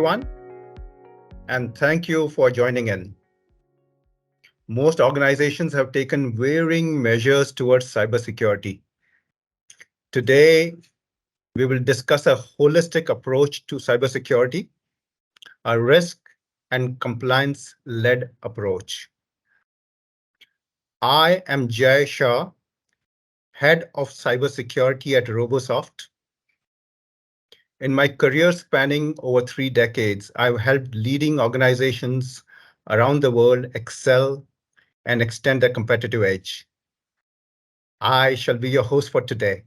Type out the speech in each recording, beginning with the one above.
everyone, and thank you for joining in. Most organizations have taken varying measures towards cybersecurity. Today, we will discuss a holistic approach to cybersecurity, a risk and compliance-led approach. I am Jay Shah, Head of Cybersecurity at Robosoft. In my career spanning over 3 decades, I've helped leading organizations around the world excel and extend their competitive edge. I shall be your host for today.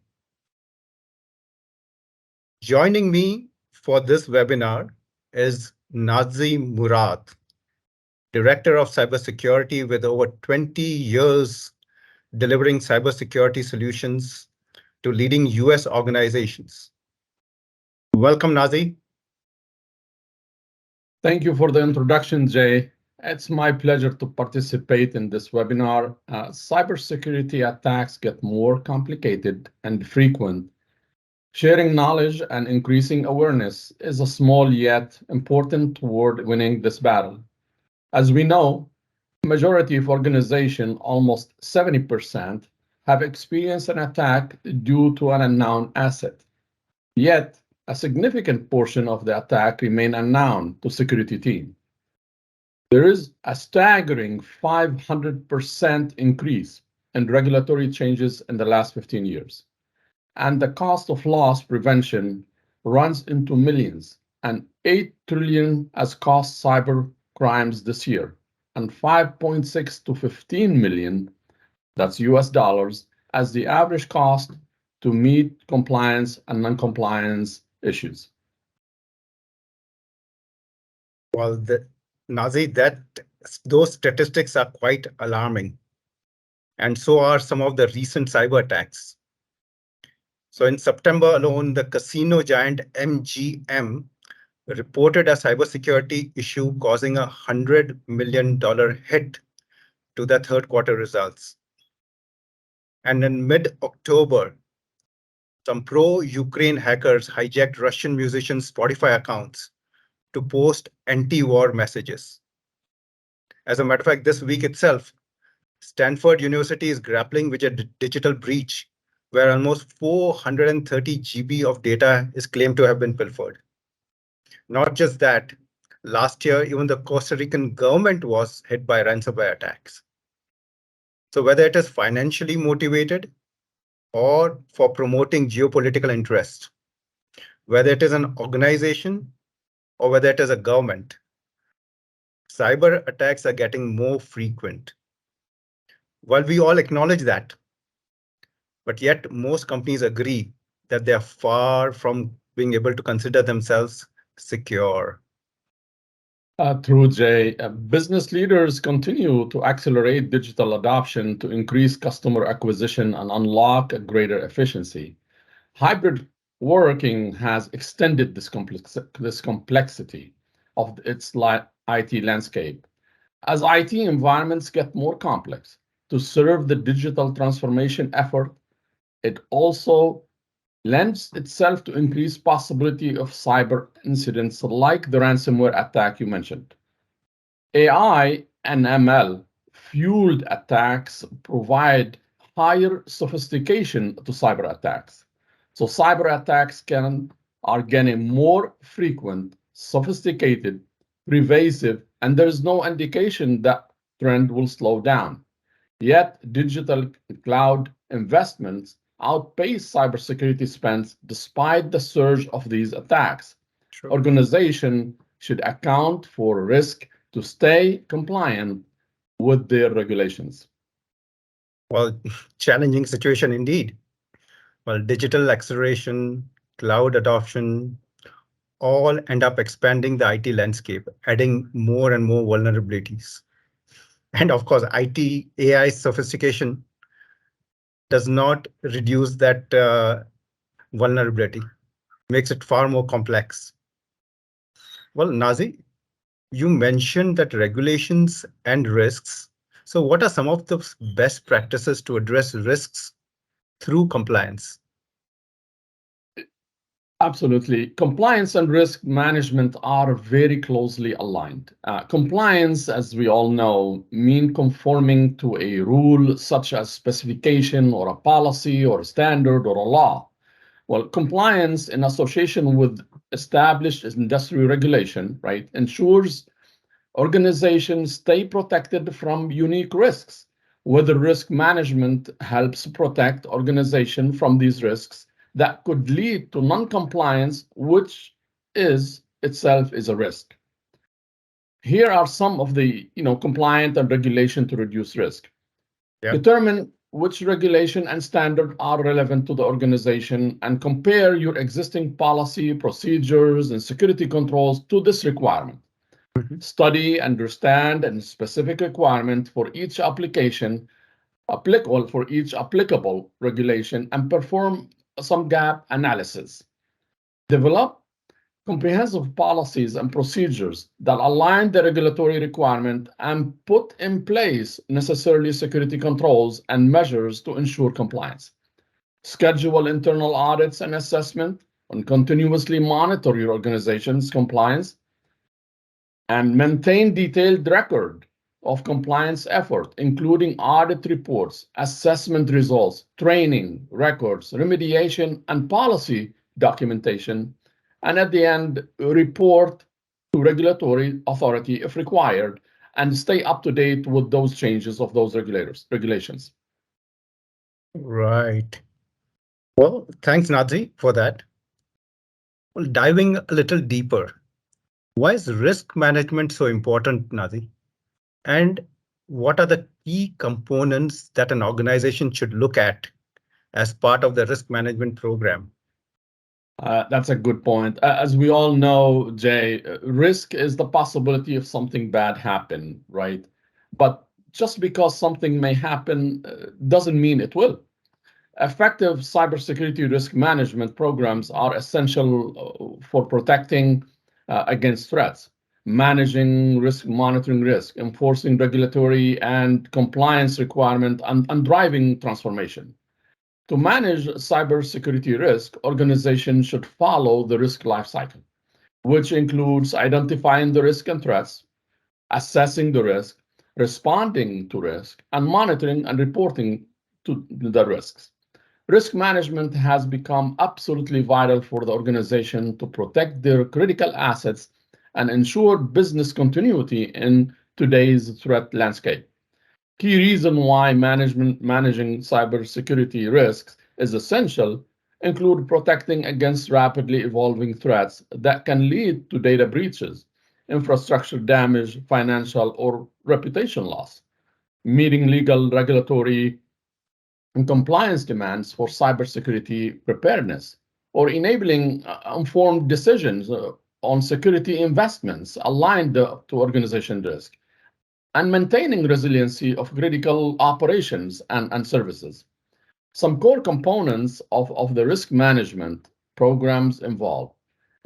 Joining me for this webinar is Nazi Murad, Director of Cybersecurity with over 20 years delivering cybersecurity solutions to leading US organizations. Welcome, Nazi. Thank you for the introduction, Jay. It's my pleasure to participate in this webinar. Cybersecurity attacks get more complicated and frequent. Sharing knowledge and increasing awareness is a small yet important toward winning this battle. As we know, majority of organizations, almost 70%, have experienced an attack due to an unknown asset. Yet, a significant portion of the attack remain unknown to security team. There is a staggering 500% increase in regulatory changes in the last 15 years. And the cost of loss prevention runs into millions, and 8 trillion as cost cyber crimes this year, and 5.6 to 15 million, that's US dollars, as the average cost to meet compliance and non-compliance issues. Well, Nazi, those statistics are quite alarming, and so are some of the recent cyber attacks. So in September alone, the casino giant MGM reported a cybersecurity issue causing a $100 million hit to their third quarter results. And in mid-October, some pro-Ukraine hackers hijacked Russian musicians' Spotify accounts to post anti-war messages. As a matter of fact, this week itself, Stanford University is grappling with a digital breach where almost 430 GB of data is claimed to have been pilfered. Not just that, last year, even the Costa Rican government was hit by ransomware attacks. So whether it is financially motivated or for promoting geopolitical interest, whether it is an organization or whether it is a government, cyber attacks are getting more frequent. While we all acknowledge that, but yet most companies agree that they are far from being able to consider themselves secure. True, Jay. Business leaders continue to accelerate digital adoption to increase customer acquisition and unlock a greater efficiency. Hybrid working has extended this complexity of its IT landscape. As IT environments get more complex to serve the digital transformation effort, it also lends itself to increased possibility of cyber incidents like the ransomware attack you mentioned. AI and ML fueled attacks provide higher sophistication to cyber attacks. So cyber attacks are getting more frequent, sophisticated, pervasive, and there is no indication that trend will slow down. Yet digital cloud investments outpace cybersecurity spends despite the surge of these attacks. True. Organizations should account for risk to stay compliant with their regulations. Well, challenging situation indeed. Well, digital acceleration, cloud adoption, all end up expanding the IT landscape, adding more and more vulnerabilities. And of course, IT AI sophistication does not reduce that vulnerability, makes it far more complex. Well, Nazi, you mentioned that regulations and risks. So what are some of the best practices to address risks through compliance? Absolutely. Compliance and risk management are very closely aligned. Compliance, as we all know, mean conforming to a rule such as specification or a policy or a standard or a law. Well, compliance in association with established industry regulation, right, ensures organizations stay protected from unique risks. Whether risk management helps protect organization from these risks that could lead to non-compliance, which is itself is a risk. Here are some of the compliant and regulation to reduce risk. Yeah. Determine which regulation and standard are relevant to the organization and compare your existing policy, procedures, and security controls to this requirement. Mhm. Study, understand, and specific requirement for each application applicable for each applicable regulation and perform some gap analysis. Develop comprehensive policies and procedures that align the regulatory requirement and put in place necessary security controls and measures to ensure compliance. Schedule internal audits and assessment and continuously monitor your organization's compliance and maintain detailed record of compliance effort, including audit reports, assessment results, training, records, remediation, and policy documentation. And at the end, report to regulatory authority if required, and stay up to date with those changes of those regulations. Right. Well, thanks, Nazi, for that. Well, diving a little deeper, why is risk management so important, Nazi? And what are the key components that an organization should look at as part of the risk management program? That's a good point. As we all know, Jay, risk is the possibility of something bad happen, right? But just because something may happen doesn't mean it will. Effective cybersecurity risk management programs are essential for protecting against threats, managing risk, monitoring risk, enforcing regulatory and compliance requirement, and driving transformation. To manage cybersecurity risk, organizations should follow the risk lifecycle, which includes identifying the risk and threats, assessing the risk, responding to risk, and monitoring and reporting to the risks. Risk management has become absolutely vital for the organization to protect their critical assets and ensure business continuity in today's threat landscape. Key reason why managing cybersecurity risks is essential include protecting against rapidly evolving threats that can lead to data breaches, infrastructure damage, financial or reputation loss, meeting legal, regulatory, and compliance demands for cybersecurity preparedness, or enabling informed decisions on security investments aligned to organization risk, and maintaining resiliency of critical operations and services. Some core components of the risk management programs involve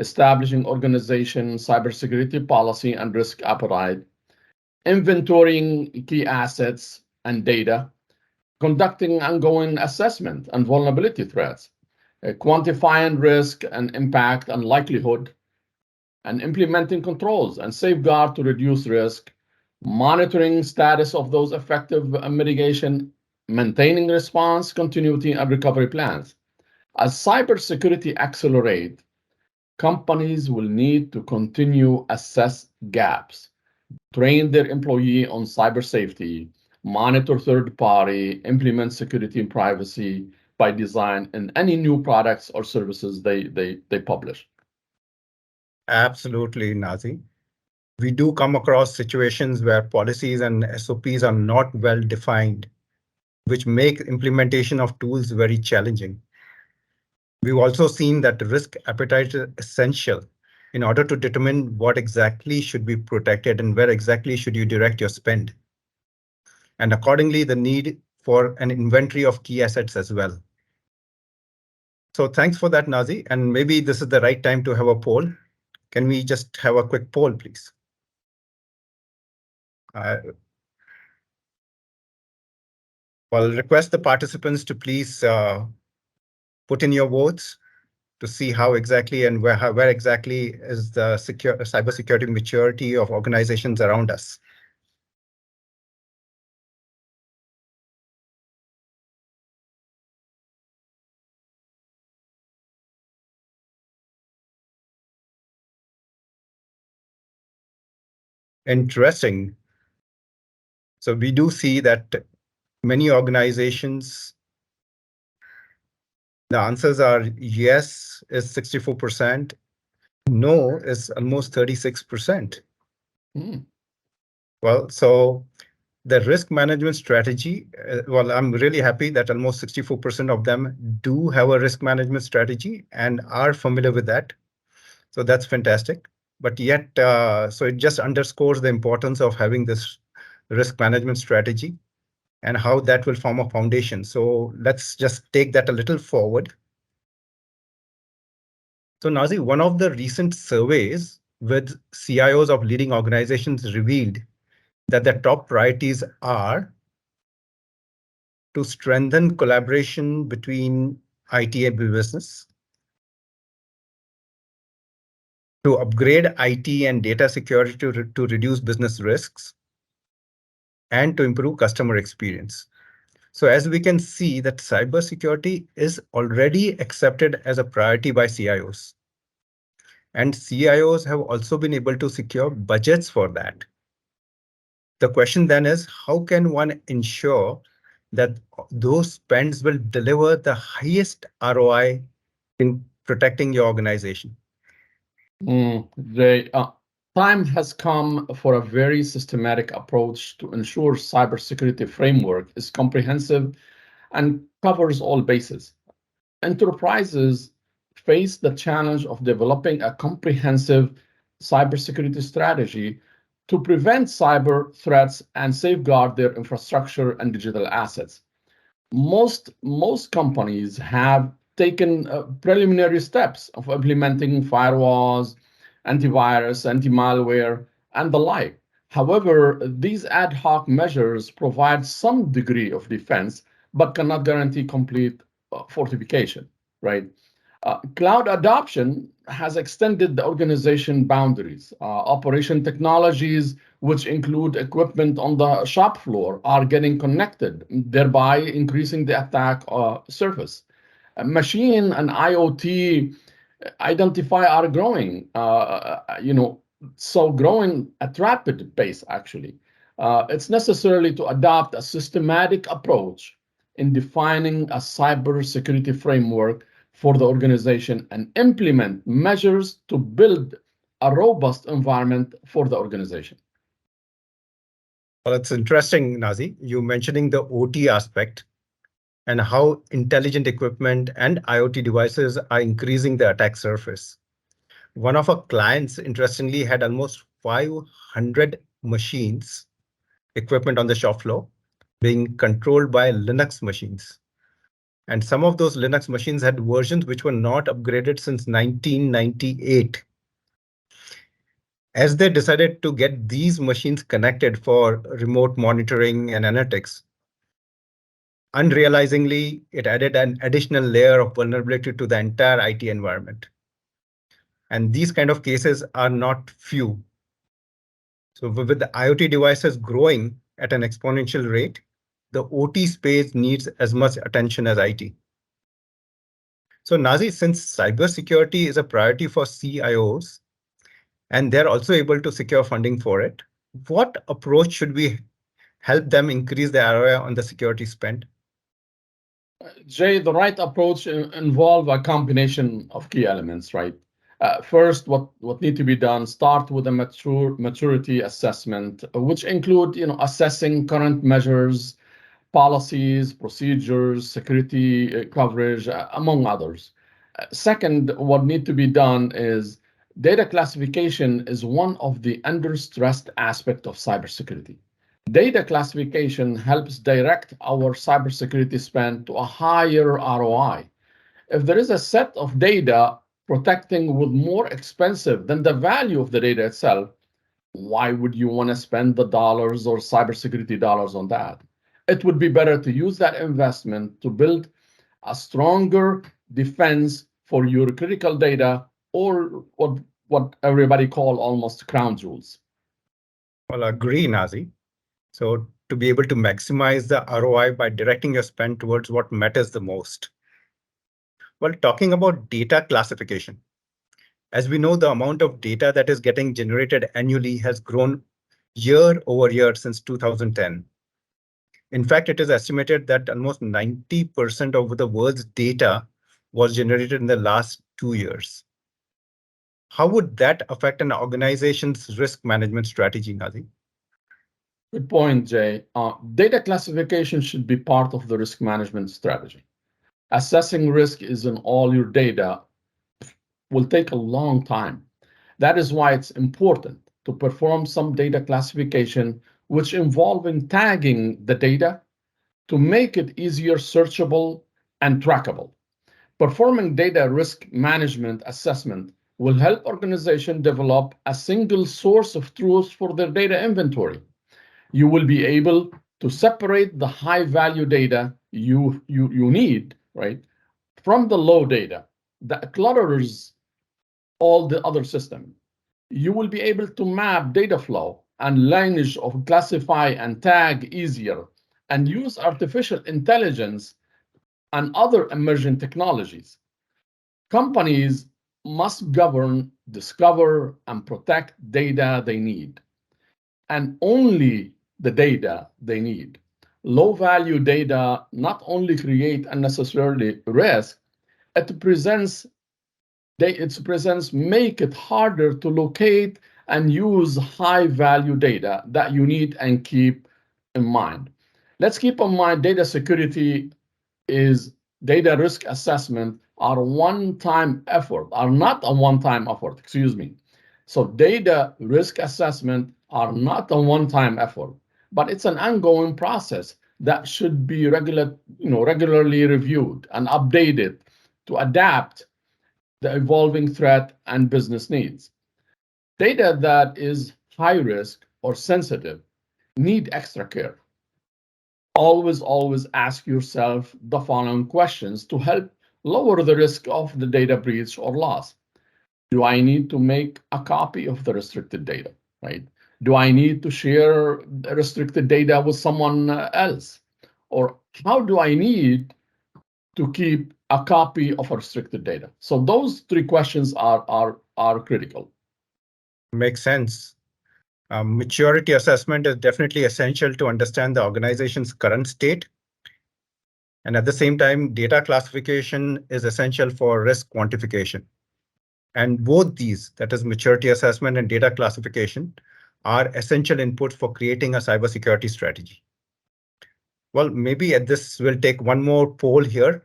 establishing organization cybersecurity policy and risk appetite, inventorying key assets and data, conducting ongoing assessment and vulnerability threats, quantifying risk and impact and likelihood, and implementing controls and safeguard to reduce risk, monitoring status of those effective mitigation, maintaining response, continuity, and recovery plans. As cybersecurity accelerate, companies will need to continue assess gaps, train their employee on cyber safety, monitor third party, implement security and privacy by design in any new products or services they publish. Absolutely, Nazi. We do come across situations where policies and SOPs are not well defined, which make implementation of tools very challenging. We've also seen that risk appetite is essential in order to determine what exactly should be protected and where exactly should you direct your spend. And accordingly, the need for an inventory of key assets as well. So thanks for that, Nazi. And maybe this is the right time to have a poll. Can we just have a quick poll, please? Uh, I'll request the participants to please put in your votes. to see how exactly and where exactly is the cybersecurity maturity of organizations around us. Interesting. So we do see that many organizations, the answers are yes is 64%, no is almost 36%. Well, so the risk management strategy, well, I'm really happy that almost 64% of them do have a risk management strategy and are familiar with that. So that's fantastic. But yet, so it just underscores the importance of having this risk management strategy and how that will form a foundation. So let's just take that a little forward. So Nazi, one of the recent surveys with CIOs of leading organizations revealed that the top priorities are to strengthen collaboration between IT and business, to upgrade IT and data security to reduce business risks, and to improve customer experience. So as we can see that cybersecurity is already accepted as a priority by CIOs. And CIOs have also been able to secure budgets for that. The question then is, how can one ensure that those spends will deliver the highest ROI in protecting your organization? The time has come for a very systematic approach to ensure cybersecurity framework is comprehensive and covers all bases. Enterprises face the challenge of developing a comprehensive cybersecurity strategy to prevent cyber threats and safeguard their infrastructure and digital assets. Most companies have taken preliminary steps of implementing firewalls, antivirus, anti-malware, and the like. However, these ad hoc measures provide some degree of defense, but cannot guarantee complete fortification, right? Cloud adoption has extended the organization boundaries. Operation technologies, which include equipment on the shop floor, are getting connected, thereby increasing the attack surface. Machine and IoT identify are growing, so growing at rapid pace, actually. It's necessary to adopt a systematic approach in defining a cybersecurity framework for the organization and implement measures to build a robust environment for the organization. Well, it's interesting, Nazi, you mentioning the OT aspect and how intelligent equipment and IoT devices are increasing the attack surface. One of our clients, interestingly, had almost 500 machines, equipment on the shop floor, being controlled by Linux machines. And some of those Linux machines had versions which were not upgraded since 1998. As they decided to get these machines connected for remote monitoring and analytics, unrealizingly, it added an additional layer of vulnerability to the entire IT environment. And these kind of cases are not few. So with the IoT devices growing at an exponential rate, the OT space needs as much attention as IT. So Nazi, since cybersecurity is a priority for CIOs, and they're also able to secure funding for it, what approach should we help them increase the ROI on the security spend? Jay, the right approach involve a combination of key elements, right? First, what need to be done, start with a maturity assessment, which include, assessing current measures, policies, procedures, security coverage, among others. Second, what need to be done is data classification is one of the under-stressed aspect of cybersecurity. Data classification helps direct our cybersecurity spend to a higher ROI. If there is a set of data protecting with more expensive than the value of the data itself, why would you want to spend the dollars or cybersecurity dollars on that? It would be better to use that investment to build a stronger defense for your critical data, or what everybody call almost crown jewels. Well, I agree, Nazi. So to be able to maximize the ROI by directing your spend towards what matters the most. Well, talking about data classification, as we know, the amount of data that is getting generated annually has grown year over year since 2010. In fact, it is estimated that almost 90% of the world's data was generated in the last 2 years. How would that affect an organization's risk management strategy, Nazi? Good point, Jay. Data classification should be part of the risk management strategy. Assessing risk is in all your data will take a long time. That is why it's important to perform some data classification, which involving tagging the data to make it easier searchable and trackable. Performing data risk management assessment will help organizations develop a single source of truth for their data inventory. You will be able to separate the high value data you need, right, from the low data that clutters all the other system. You will be able to map data flow and lineage of classify and tag easier and use artificial intelligence and other emerging technologies. Companies must govern, discover, and protect data they need, and only the data they need. Low value data not only create unnecessarily risk, it presents make it harder to locate and use high value data that you need and keep in mind. Let's keep in mind data security is data risk assessment are one-time effort, are not a one-time effort, excuse me. So data risk assessment are not a one-time effort, but it's an ongoing process that should be regularly reviewed and updated to adapt the evolving threat and business needs. Data that is high risk or sensitive need extra care. Always ask yourself the following questions to help lower the risk of the data breach or loss. Do I need to make a copy of the restricted data, right? Do I need to share the restricted data with someone else? Or how do I need to keep a copy of restricted data? So those three questions are critical. Makes sense. Maturity assessment is definitely essential to understand the organization's current state. And at the same time, data classification is essential for risk quantification. And both these, that is maturity assessment and data classification, are essential inputs for creating a cybersecurity strategy. Well, maybe at this, we'll take one more poll here.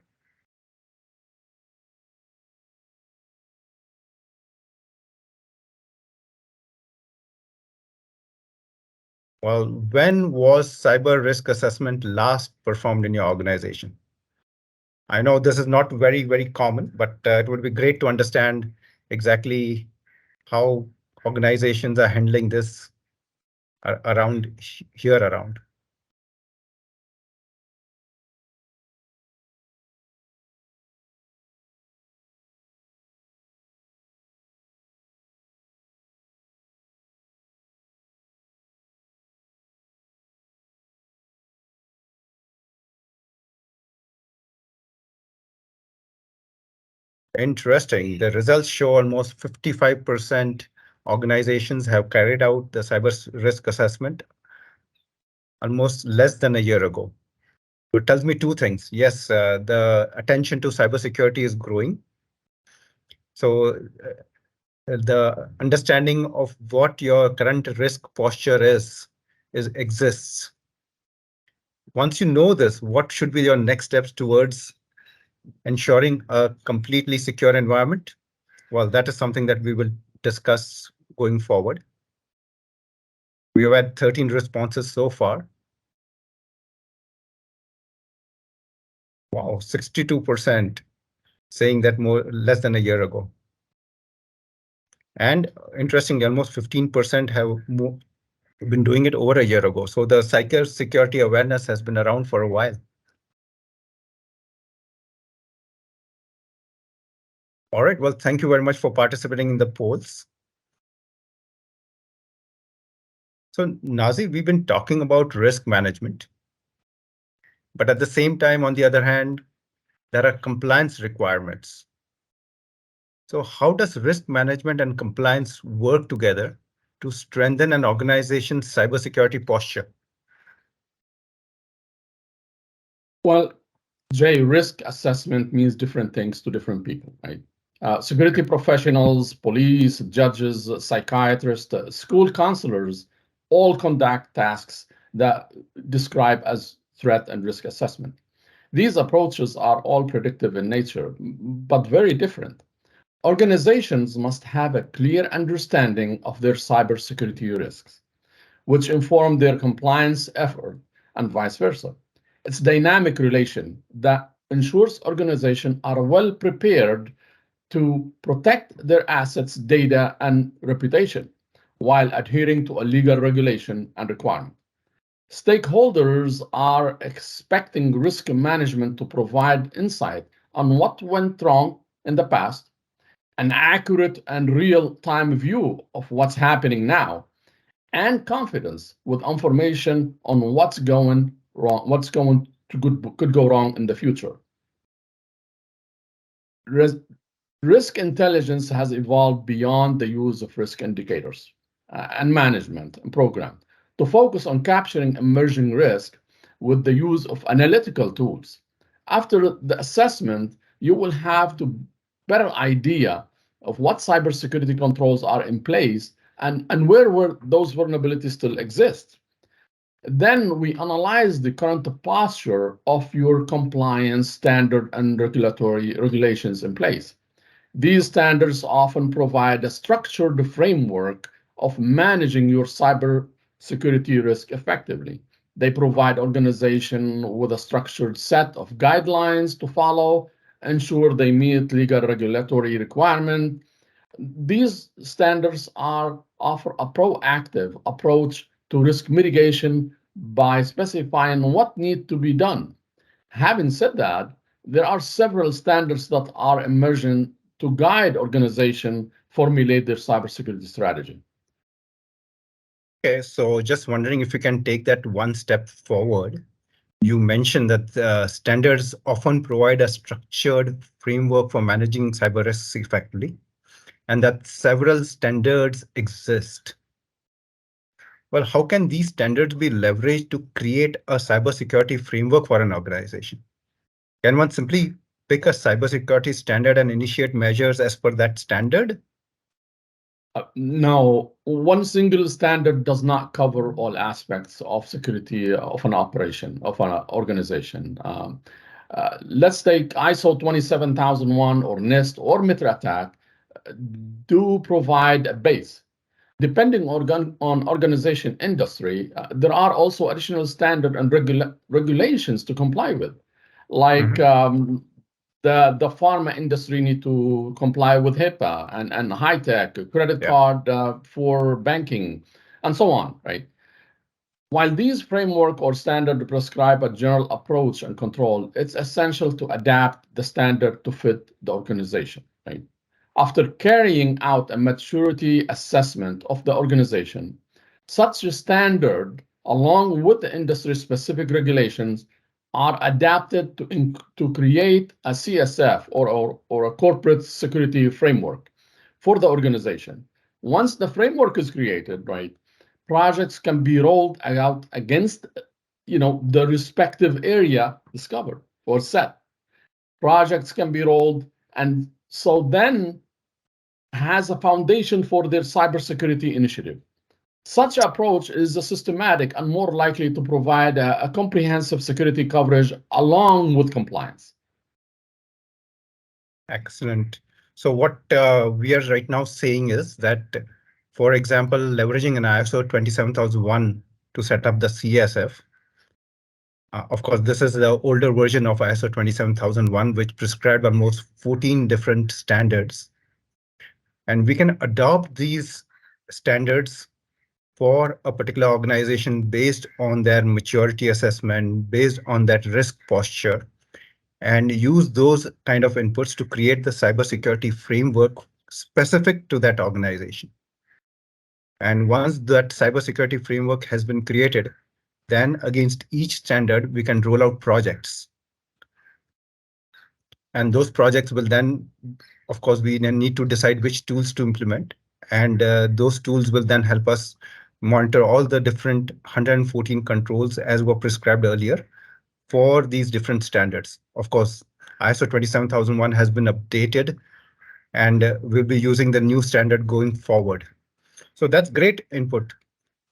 Well, when was cyber risk assessment last performed in your organization? I know this is not very, very common, but it would be great to understand exactly how organizations are handling this around here around. Interesting. The results show almost 55% organizations have carried out the cyber risk assessment almost less than a year ago. It tells me two things. Yes, the attention to cybersecurity is growing. So the understanding of what your current risk posture is exists. Once you know this, what should be your next steps towards ensuring a completely secure environment? Well, that is something that we will discuss going forward. We have had 13 responses so far. Wow, 62% saying that less than a year ago. And interestingly, almost 15% have been doing it over a year ago. So the cybersecurity awareness has been around for a while. All right, well, thank you very much for participating in the polls. So, Nazi, we've been talking about risk management, but at the same time, on the other hand, there are compliance requirements. So how does risk management and compliance work together to strengthen an organization's cybersecurity posture? Well, Jay, risk assessment means different things to different people, right? Security professionals, police, judges, psychiatrists, school counselors all conduct tasks that describe as threat and risk assessment. These approaches are all predictive in nature, but very different. Organizations must have a clear understanding of their cybersecurity risks, which inform their compliance effort, and vice versa. It's a dynamic relation that ensures organizations are well prepared to protect their assets, data, and reputation while adhering to a legal regulation and requirement. Stakeholders are expecting risk management to provide insight on what went wrong in the past, an accurate and real-time view of what's happening now, and confidence with information on what's going wrong, what's going to could go wrong in the future. Risk intelligence has evolved beyond the use of risk indicators and management and program to focus on capturing emerging risk with the use of analytical tools. After the assessment, you will have to better idea of what cybersecurity controls are in place and where those vulnerabilities still exist. Then we analyze the current posture of your compliance standard and regulatory regulations in place. These standards often provide a structured framework of managing your cyber security risk effectively. They provide organization with a structured set of guidelines to follow, ensure they meet legal regulatory requirement. These standards offer a proactive approach to risk mitigation by specifying what needs to be done. Having said that, there are several standards that are emerging to guide organizations formulate their cybersecurity strategy. Okay, so just wondering if you can take that one step forward. You mentioned that standards often provide a structured framework for managing cyber risks effectively, and that several standards exist. Well, how can these standards be leveraged to create a cybersecurity framework for an organization? Can one simply pick a cybersecurity standard and initiate measures as per that standard? No, one single standard does not cover all aspects of security of an operation, of an organization. Let's take ISO 27001 or NIST or MITRE ATT&CK do provide a base. Depending on organization industry, there are also additional standard and regulations to comply with, like the pharma industry need to comply with HIPAA and high tech credit Yeah. card for banking and so on, right? While these framework or standard prescribe a general approach and control, it's essential to adapt the standard to fit the organization, right? After carrying out a maturity assessment of the organization, such a standard, along with the industry-specific regulations, are adapted to create a CSF or a corporate security framework for the organization. Once the framework is created, right, projects can be rolled out against the respective area discovered or set. Projects can be rolled, and so then has a foundation for their cybersecurity initiative. Such approach is a systematic and more likely to provide a comprehensive security coverage along with compliance. Excellent. So what we are right now saying is that, for example, leveraging an ISO 27001 to set up the CSF. Of course, this is the older version of ISO 27001, which prescribed almost 14 different standards. And we can adopt these standards for a particular organization based on their maturity assessment, based on that risk posture. and use those kind of inputs to create the cybersecurity framework specific to that organization. And once that cybersecurity framework has been created, then against each standard, we can roll out projects. And those projects will then, of course, we then need to decide which tools to implement. And those tools will then help us monitor all the different 114 controls as were prescribed earlier for these different standards. Of course, ISO 27001 has been updated and we'll be using the new standard going forward. So that's great input.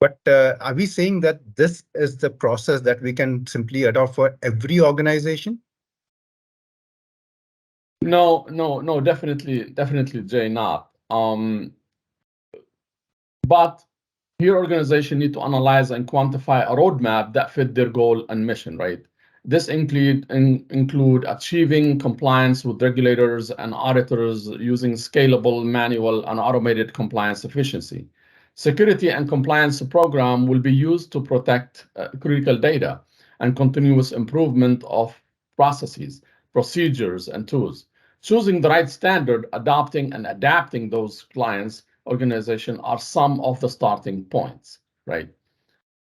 But are we saying that this is the process that we can simply adopt for every organization? No, definitely, Jay, not. But your organization need to analyze and quantify a roadmap that fit their goal and mission, right? This include achieving compliance with regulators and auditors using scalable, manual, and automated compliance efficiency. Security and compliance program will be used to protect critical data and continuous improvement of processes, procedures, and tools. Choosing the right standard, adopting and adapting those clients organization are some of the starting points, right?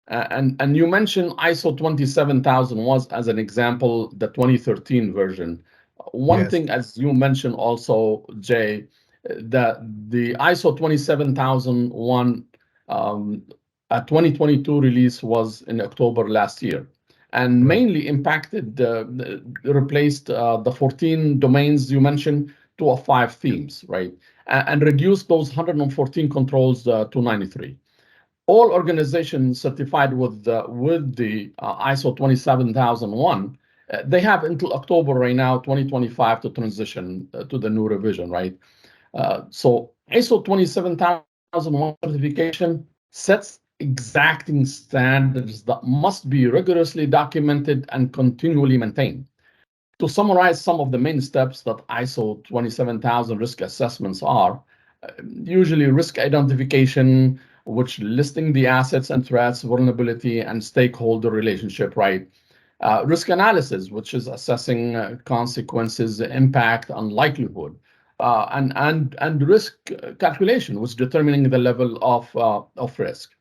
And you mentioned ISO 27000 was, as an example, the 2013 version. One Yes. thing, as you mentioned also, Jay, that the ISO 27001 a 2022 release was in October last year, and Right. mainly impacted, replaced the 14 domains you mentioned to 5 themes, right? And reduced those 114 controls to 93. All organizations certified with the ISO 27001, they have until October right now, 2025, to transition to the new revision, right? So ISO 27001 certification sets exacting standards that must be rigorously documented and continually maintained. To summarize some of the main steps that ISO 27000 risk assessments are, usually risk identification, which listing the assets and threats, vulnerability, and stakeholder relationship, right? Risk analysis, which is assessing consequences, impact, and likelihood. And risk calculation, which is determining the level of risk.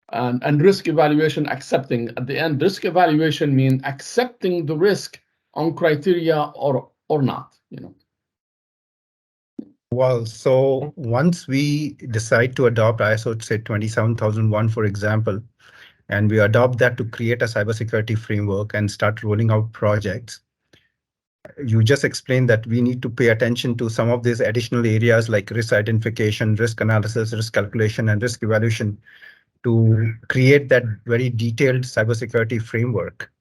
And risk evaluation, accepting. At the end, risk evaluation means accepting the risk on criteria or not, you know. Well, so once we decide to adopt ISO, say 27001, for example, and we adopt that to create a cybersecurity framework and start rolling out projects, you just explained that we need to pay attention to some of these additional areas like risk identification, risk analysis, risk calculation, and risk evaluation to create that very detailed cybersecurity framework.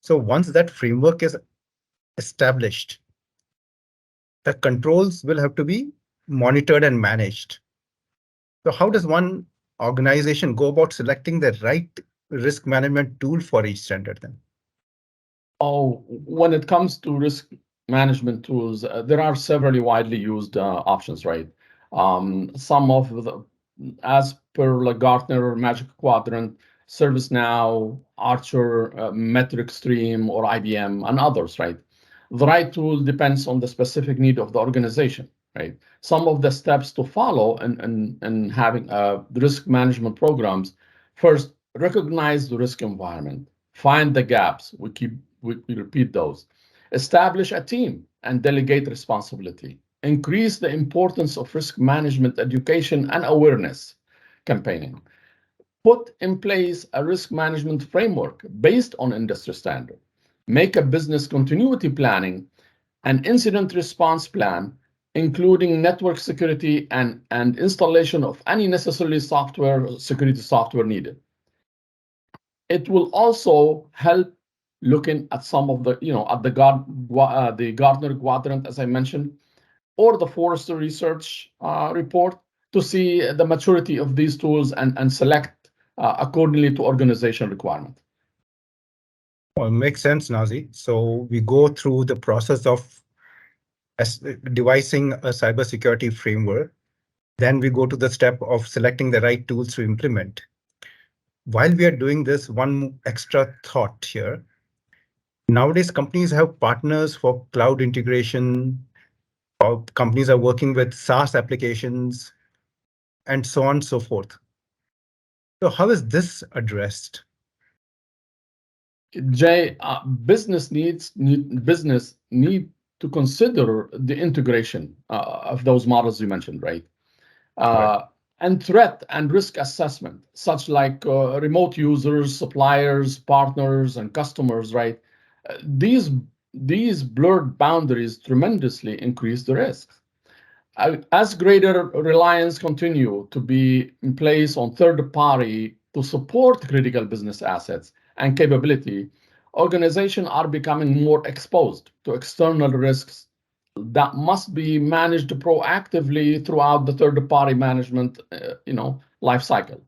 So once that framework is established, the controls will have to be monitored and managed. So how does one organization go about selecting the right risk management tool for each standard then? Oh, when it comes to risk management tools, there are several widely used options, right? Some of the, as per like Gartner Magic Quadrant, ServiceNow, Archer, Metric Stream, or IBM, and others, right? The right tool depends on the specific need of the organization, right? Some of the steps to follow in having risk management programs: first, recognize the risk environment, find the gaps. We repeat those. Establish a team and delegate responsibility. Increase the importance of risk management education and awareness campaigning. Put in place a risk management framework based on industry standard. Make a business continuity planning and incident response plan, including network security and installation of any necessary security software needed. It will also help looking at some of the, at the Gartner quadrant, as I mentioned, or the Forrester research report, to see the maturity of these tools and select accordingly to organization requirement. Well, makes sense, Nazi. So we go through the process of devising a cybersecurity framework. Then we go to the step of selecting the right tools to implement. While we are doing this, one extra thought here. Nowadays, companies have partners for cloud integration, or companies are working with SaaS applications, and so on and so forth. So how is this addressed? Jay, business need to consider the integration of those models you mentioned, right? Right. And threat and risk assessment, such like remote users, suppliers, partners, and customers, right? These blurred boundaries tremendously increase the risks. As greater reliance continue to be in place on third party to support critical business assets and capability, organizations are becoming more exposed to external risks that must be managed proactively throughout the third party management life cycle.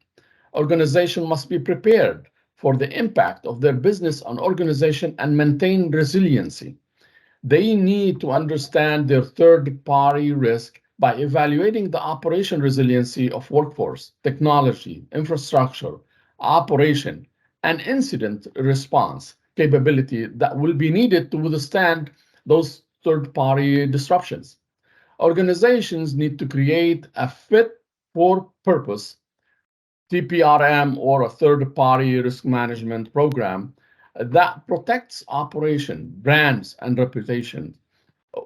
Organization must be prepared for the impact of their business on organization and maintain resiliency. They need to understand their third-party risk by evaluating the operation resiliency of workforce, technology, infrastructure, operation, and incident response capability that will be needed to withstand those third-party disruptions. Organizations need to create a fit for purpose TPRM or a third-party risk management program that protects operation, brands, and reputation.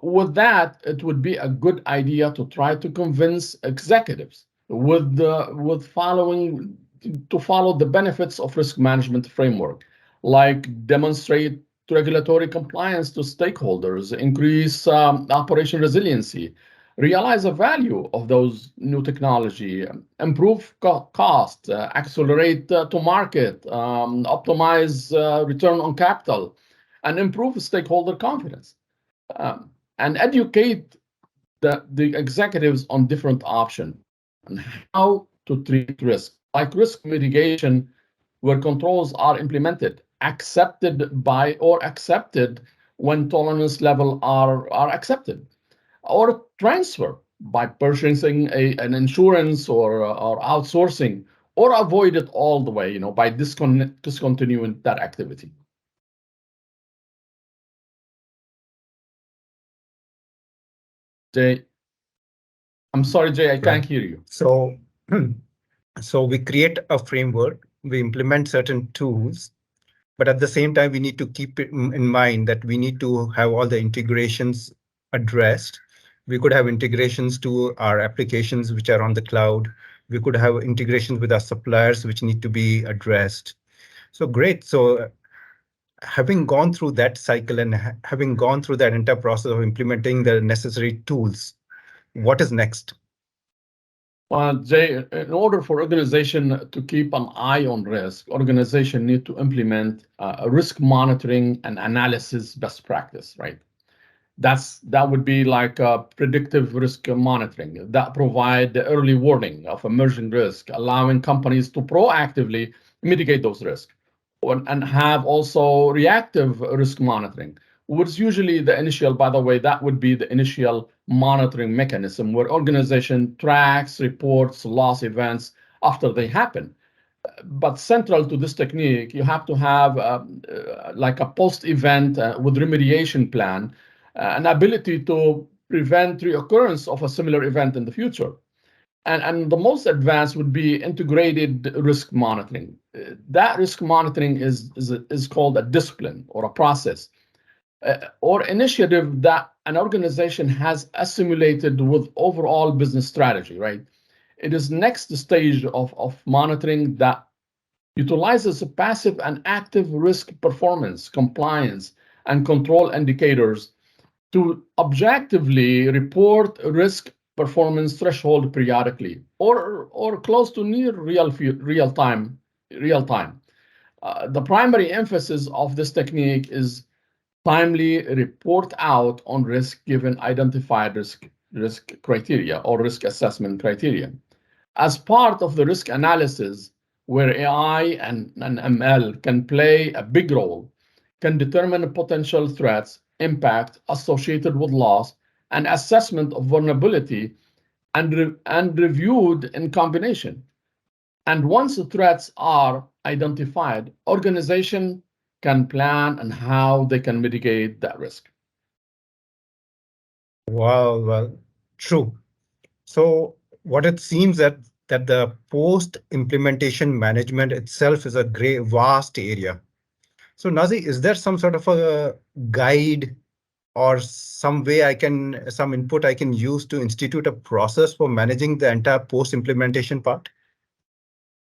With that, it would be a good idea to try to convince executives with following to follow the benefits of risk management framework, like demonstrate regulatory compliance to stakeholders, increase operation resiliency, realize the value of those new technology, improve cost, accelerate to market, optimize return on capital, and improve stakeholder confidence. And educate the executives on different options and how to treat risk, like risk mitigation, where controls are implemented, accepted by or accepted when tolerance level are accepted, or transfer by purchasing an insurance or outsourcing, or avoid it all the way, by discontinuing that activity. Jay, I'm sorry, Jay, I Right. can't hear you. So, so we create a framework, we implement certain tools, but at the same time, we need to keep it in mind that we need to have all the integrations addressed. We could have integrations to our applications which are on the cloud. We could have integrations with our suppliers which need to be addressed. So great. So having gone through that cycle and having gone through that entire process of implementing the necessary tools, what is next? Jay, in order for organization to keep an eye on risk, organization need to implement a risk monitoring and analysis best practice, right? That would be like a predictive risk monitoring that provide the early warning of emerging risk, allowing companies to proactively mitigate those risks, and have also reactive risk monitoring, which is usually the initial, by the way, that would be the initial monitoring mechanism where organization tracks, reports loss events after they happen. But central to this technique, you have to have like a post-event with remediation plan, an ability to prevent reoccurrence of a similar event in the future. And the most advanced would be integrated risk monitoring. That risk monitoring is called a discipline or a process or initiative that an organization has assimilated with overall business strategy, right? It is next stage of monitoring that utilizes passive and active risk performance, compliance, and control indicators to objectively report risk performance threshold periodically or close to near real time. The primary emphasis of this technique is timely report out on risk given identified risk criteria or risk assessment criteria. As part of the risk analysis, where AI and ML can play a big role, can determine potential threats, impact associated with loss, and assessment of vulnerability and reviewed in combination. And once the threats are identified, organization can plan and how they can mitigate that risk. Well, true. So what it seems that the post-implementation management itself is a great, vast area. So Nazi, is there some sort of a guide or some input I can use to institute a process for managing the entire post-implementation part?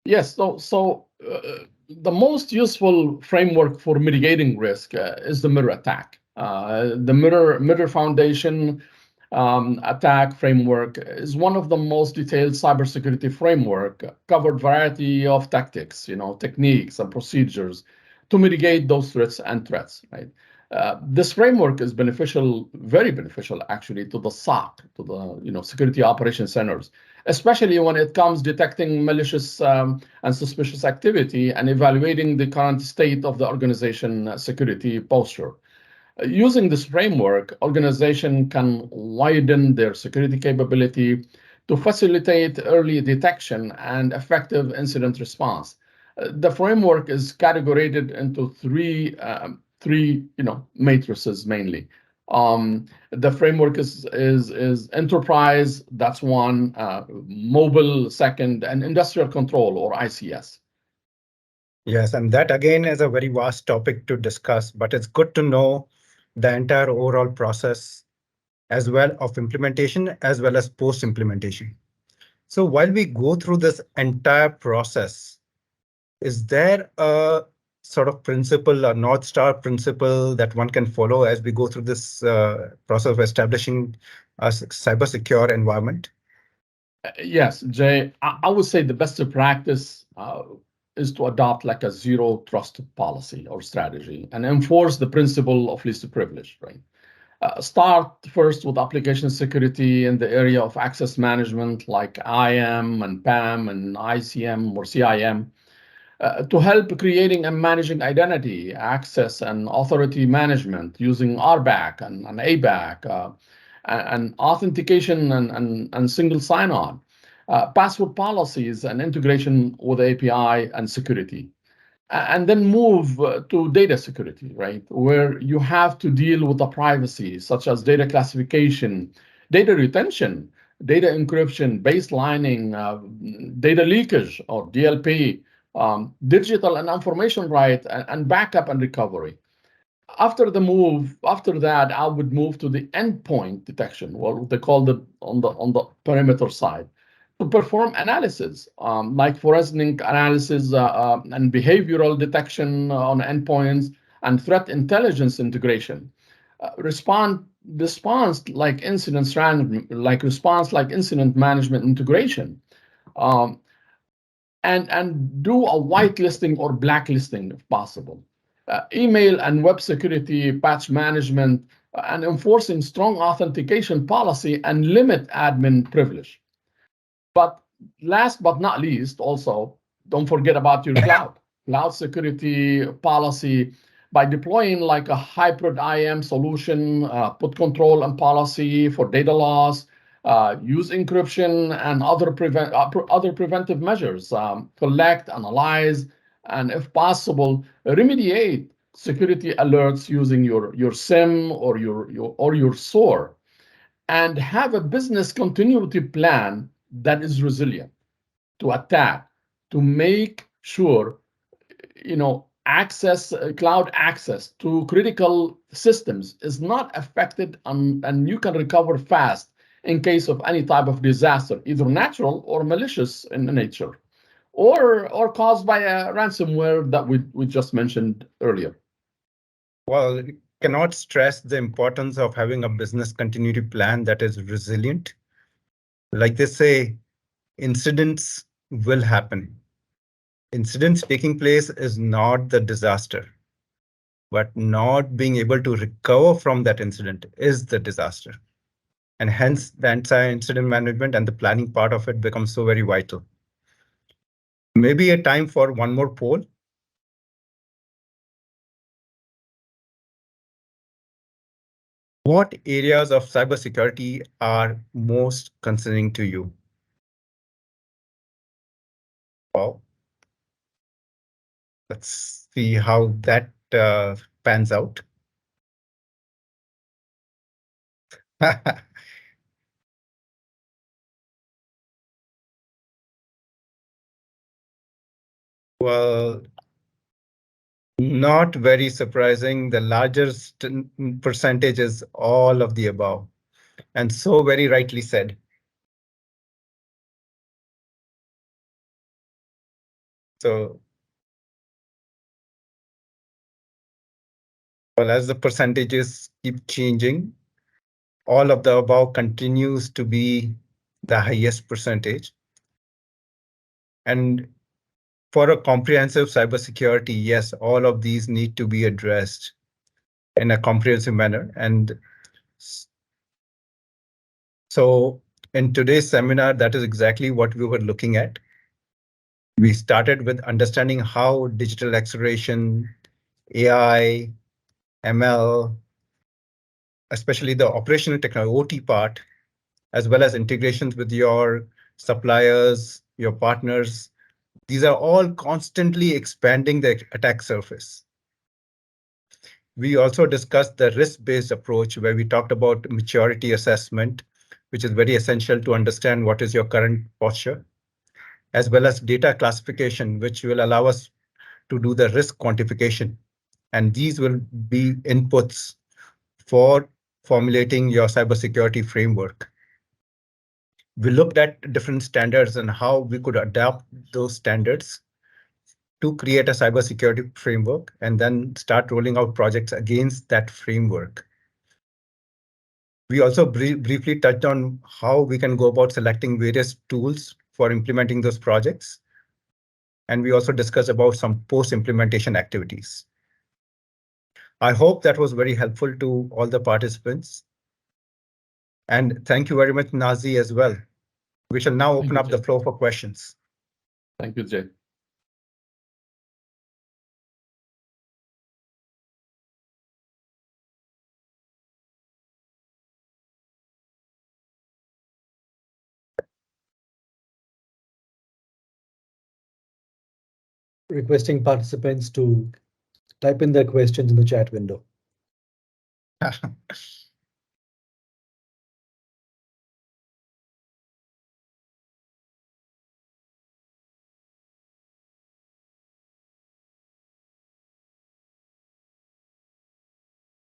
Yes, the most useful framework for mitigating risk is the mirror attack. The mirror foundation attack framework is one of the most detailed cybersecurity framework, covered variety of tactics, techniques and procedures to mitigate those threats, right? This framework is beneficial, very beneficial actually, to the SOC, to the security operations centers, especially when it comes detecting malicious and suspicious activity and evaluating the current state of the organization security posture. Using this framework, organization can widen their security capability to facilitate early detection and effective incident response. The framework is categorized into three matrices mainly. The framework is enterprise, that's one, mobile second, and industrial control or ICS. Yes, and that again is a very vast topic to discuss, but it's good to know the entire overall process as well of implementation as well as post-implementation. So while we go through this entire process, is there a sort of principle, a North Star principle that one can follow as we go through this process of establishing a cyber secure environment? Yes, Jay, I would say the best practice is to adopt like a zero trust policy or strategy and enforce the principle of least privilege, right? Start first with application security in the area of access management like IAM and PAM and ICM or CIM to help creating and managing identity, access, and authority management using RBAC and ABAC, and authentication and single sign-on, password policies, and integration with API and security. And then move to data security, right? Where you have to deal with the privacy, such as data classification, data retention, data encryption, baselining, data leakage or DLP, digital and information right, and backup and recovery. After that, I would move to the endpoint detection, what they call the on the perimeter side, to perform analysis, like forensic analysis and behavioral detection on endpoints and threat intelligence integration. Response like response like incident management integration. Um, and do a whitelisting or blacklisting if possible. Email and web security, patch management, and enforcing strong authentication policy and limit admin privilege. But last but not least, also, don't forget about your cloud security policy by deploying like a hybrid IAM solution, put control and policy for data loss, use encryption and other preventive measures, collect, analyze, and if possible, remediate security alerts using your SIM or your SOAR, and have a business continuity plan that is resilient to attack, to make sure cloud access to critical systems is not affected, and you can recover fast in case of any type of disaster, either natural or malicious in nature, or caused by a ransomware that we just mentioned earlier. Well, cannot stress the importance of having a business continuity plan that is resilient. Like they say, incidents will happen. Incidents taking place is not the disaster, but not being able to recover from that incident is the disaster. And hence the entire incident management and the planning part of it becomes so very vital. Maybe a time for one more poll. What areas of cybersecurity are most concerning to you? Well, let's see how that pans out? Well, not very surprising. The largest percentage is all of the above, and so very rightly said. So, well, as the percentages keep changing, all of the above continues to be the highest percentage. And for a comprehensive cybersecurity, yes, all of these need to be addressed in a comprehensive manner. And so in today's seminar, that is exactly what we were looking at. We started with understanding how digital acceleration, AI, ML, especially the operational technology, OT part, as well as integrations with your suppliers, your partners. These are all constantly expanding the attack surface. We also discussed the risk-based approach where we talked about maturity assessment, which is very essential to understand what is your current posture, as well as data classification, which will allow us to do the risk quantification. And these will be inputs for formulating your cybersecurity framework. We looked at different standards and how we could adapt those standards to create a cybersecurity framework and then start rolling out projects against that framework. We also briefly touched on how we can go about selecting various tools for implementing those projects. And we also discussed about some post-implementation activities. I hope that was very helpful to all the participants. And thank you very much, Nazi, as well. We shall now open up the floor for questions. Thank you, Jay. Requesting participants to type in their questions in the chat window.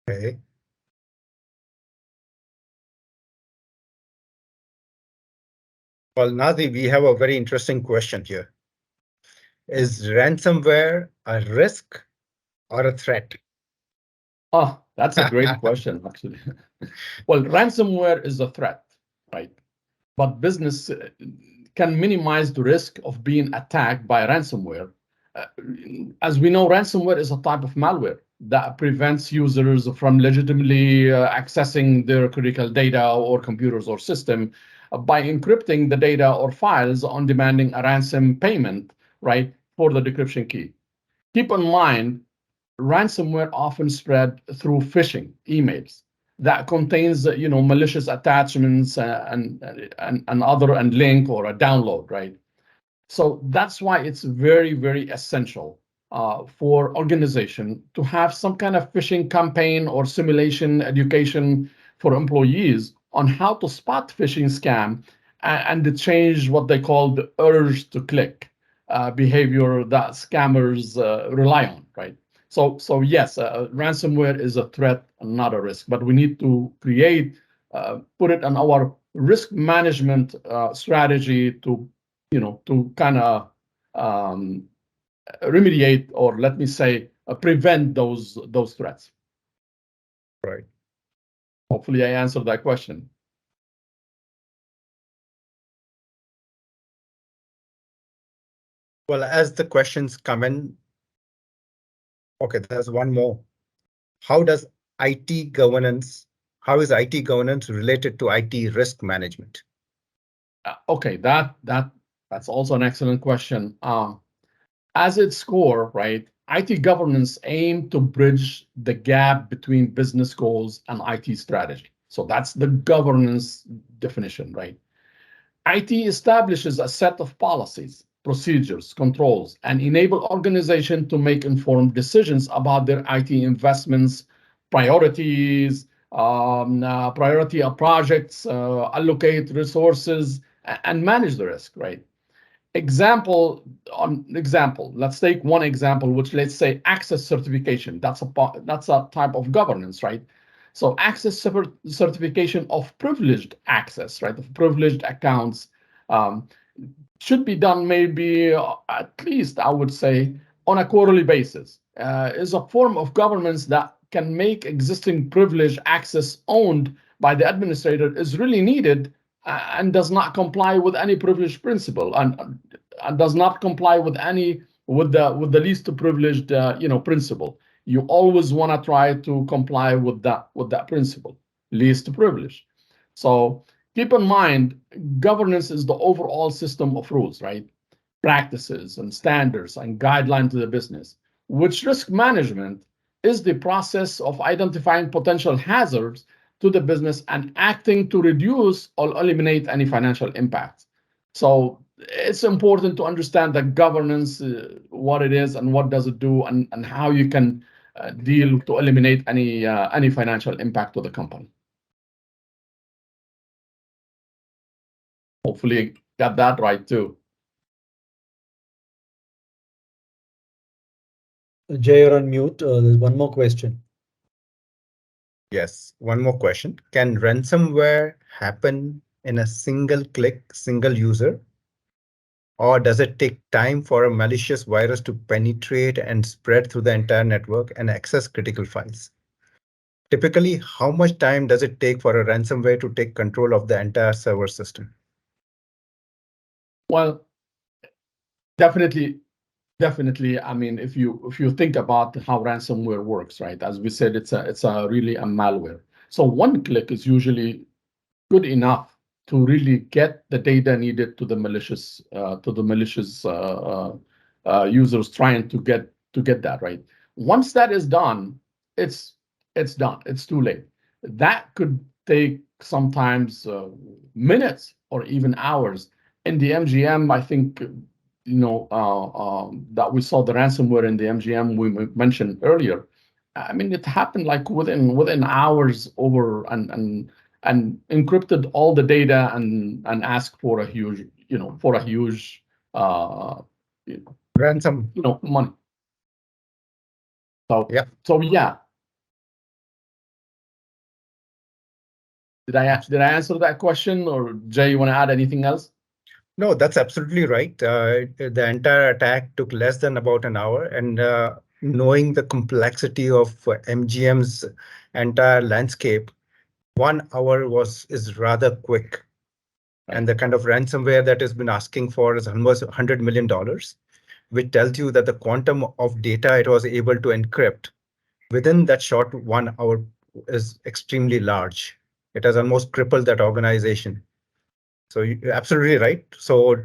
Okay. Well, Nazi, we have a very interesting question here. Is ransomware a risk or a threat? Oh, that's a great question, actually. Well, ransomware is a threat, right? But business can minimize the risk of being attacked by ransomware. Uh, as we know, ransomware is a type of malware that prevents users from legitimately accessing their critical data or computers or system by encrypting the data or files on demanding a ransom payment, right, for the decryption key. Keep in mind, ransomware often spread through phishing emails that contains malicious attachments and other and link or a download, right? So that's why it's very, very essential for organization to have some kind of phishing campaign or simulation education for employees on how to spot phishing scam and to change what they call the urge to click behavior that scammers rely on, right? So yes, ransomware is a threat and not a risk, but we need to put it on our risk management strategy to kind of remediate, or let me say, prevent those threats. Right. Hopefully, I answered that question. Well, as the questions come in, okay, there's one more. How is IT governance related to IT risk management? Okay, that's also an excellent question. As its core, right, IT governance aim to bridge the gap between business goals and IT strategy. So that's the governance definition, right? IT establishes a set of policies procedures, controls, and enable organizations to make informed decisions about their IT investments, priorities, priority of projects, allocate resources, and manage the risk, right? Example, let's take one example, which let's say access certification. That's a type of governance, right? So access certification of privileged access, right? Of privileged accounts um, should be done maybe at least, I would say, on a quarterly basis. Is a form of governance that can make existing privileged access owned by the administrator is really needed and does not comply with any privilege principle and does not comply with any with the least privileged principle. You always want to try to comply with that principle, least privilege. So keep in mind, governance is the overall system of rules, right? Practices and standards and guidelines to the business, which risk management is the process of identifying potential hazards to the business and acting to reduce or eliminate any financial impact. So it's important to understand that governance, what it is and what does it do, and how you can deal to eliminate any financial impact to the company. Hopefully got that right too. Jay, you're on mute. There's one more question. Yes, one more question. Can ransomware happen in a single click, single user? Or does it take time for a malicious virus to penetrate and spread through the entire network and access critical files? Typically, how much time does it take for a ransomware to take control of the entire server system? Well, definitely. I mean, if you think about how ransomware works, right? As we said, it's a really a malware. So one click is usually good enough to really get the data needed to the malicious users trying to get that, right. Once that is done, it's done. It's too late. That could take sometimes minutes or even hours. In the MGM, I think that we saw the ransomware in the MGM we mentioned earlier. I mean, it happened like within hours over and encrypted all the data and asked for a huge uh, Ransom. money. So Yeah. so yeah. Did I answer that question, or Jay, you want to add anything else? No, that's absolutely right. The entire attack took less than about an hour, and knowing the complexity of MGM's entire landscape, 1 hour is rather quick. Right. And the kind of ransomware that has been asking for is almost $100 million, which tells you that the quantum of data it was able to encrypt within that short 1 hour is extremely large. It has almost crippled that organization. So you're absolutely right. So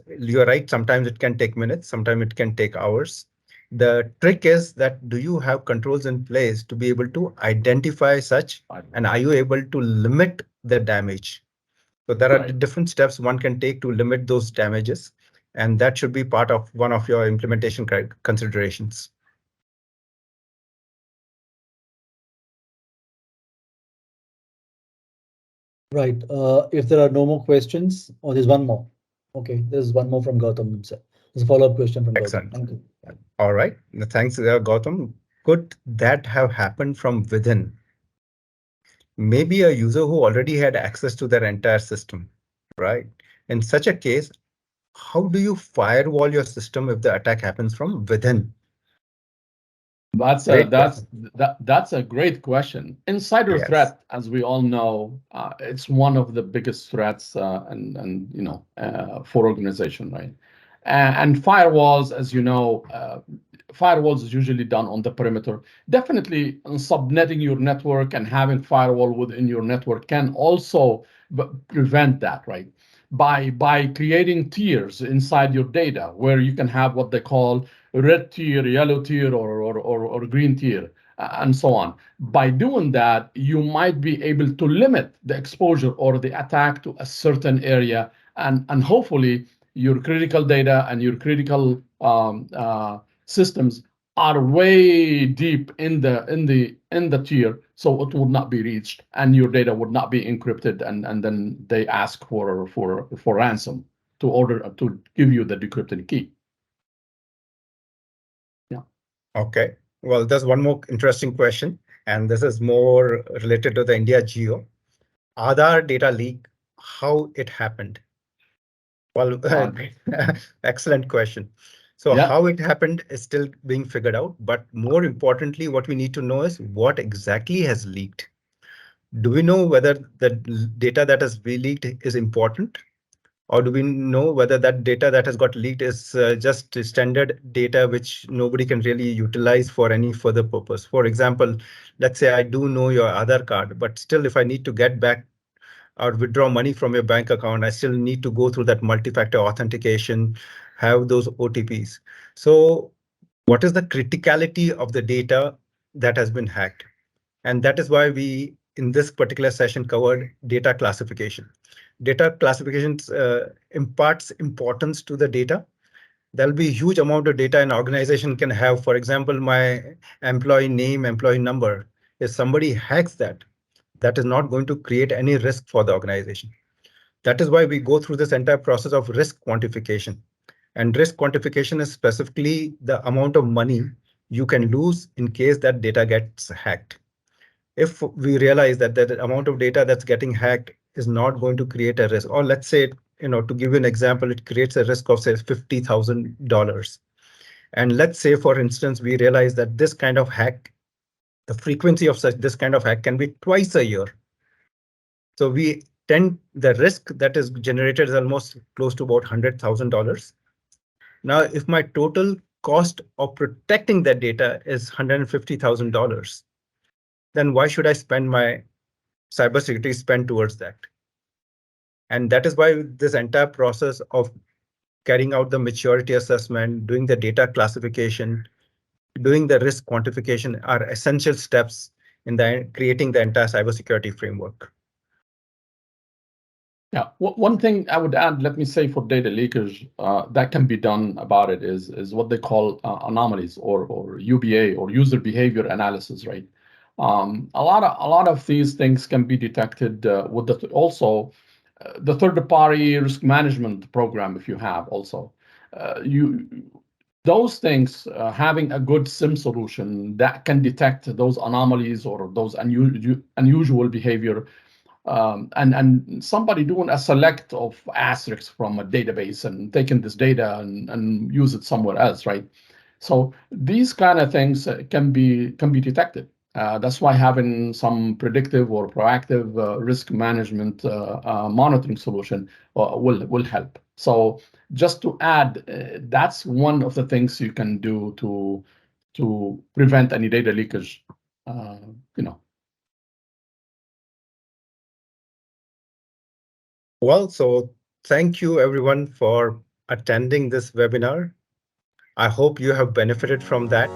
you're right. Sometimes it can take minutes, sometimes it can take hours. The trick is that do you have controls in place to be able to identify such, and are you able to limit the damage? So there are Right. different steps one can take to limit those damages, and that should be part of one of your implementation considerations. Right. If there are no more questions, oh, there's one more. Okay, there's one more from Gautam himself. There's a follow-up question from Gautam. Excellent. Thank you. All right. Thanks, Gautam. Could that have happened from within? Maybe a user who already had access to their entire system, right? In such a case, how do you firewall your system if the attack happens from within? That's a great question. Insider Yes. threat, as we all know, it's one of the biggest threats, for organization, right? And firewalls, as you know, firewalls is usually done on the perimeter. Definitely, subnetting your network and having firewall within your network can also prevent that, right? By creating tiers inside your data, where you can have what they call red tier, yellow tier, or green tier, and so on. By doing that, you might be able to limit the exposure or the attack to a certain area, and hopefully your critical data and your critical systems are way deep in the tier, so it would not be reached, and your data would not be encrypted, and then they ask for ransom to order to give you the decrypted key. Yeah. Okay. Well, there's one more interesting question, and this is more related to the India geo. Aadhaar data leak, how it happened? Well, excellent question. So Yeah. how it happened is still being figured out, but more importantly, what we need to know is what exactly has leaked. Do we know whether the data that has been leaked is important? Or do we know whether that data that has got leaked is just standard data which nobody can really utilize for any further purpose? For example, let's say I do know your Aadhaar card, but still if I need to get back or withdraw money from your bank account, I still need to go through that multi-factor authentication, have those OTPs. So what is the criticality of the data that has been hacked? And that is why we, in this particular session, covered data classification. Data classifications imparts importance to the data. There'll be a huge amount of data an organization can have. For example, my employee name, employee number. If somebody hacks that, that is not going to create any risk for the organization. That is why we go through this entire process of risk quantification. And risk quantification is specifically the amount of money you can lose in case that data gets hacked. If we realize that the amount of data that's getting hacked is not going to create a risk, or let's say, to give you an example, it creates a risk of say $50,000. And let's say, for instance, we realize that this kind of hack, the frequency of such this kind of hack can be twice a year. So we tend the risk that is generated is almost close to about $100,000. Now, if my total cost of protecting that data is $150,000, then why should I spend my cybersecurity spend towards that? And that is why this entire process of carrying out the maturity assessment, doing the data classification, doing the risk quantification are essential steps in the creating the entire cybersecurity framework. Yeah, one thing I would add, let me say for data leakage, that can be done about it is what they call anomalies or UBA or user behavior analysis, right? A lot of these things can be detected with the third-party risk management program if you have also. Those things, having a good SIM solution that can detect those anomalies or those unusual behavior, and somebody doing a select of asterisks from a database and taking this data and use it somewhere else, right? So these kind of things can be detected. That's why having some predictive or proactive risk management monitoring solution will help. So just to add, that's one of the things you can do to prevent any data leakage. Well, so thank you everyone for attending this webinar. I hope you have benefited from that.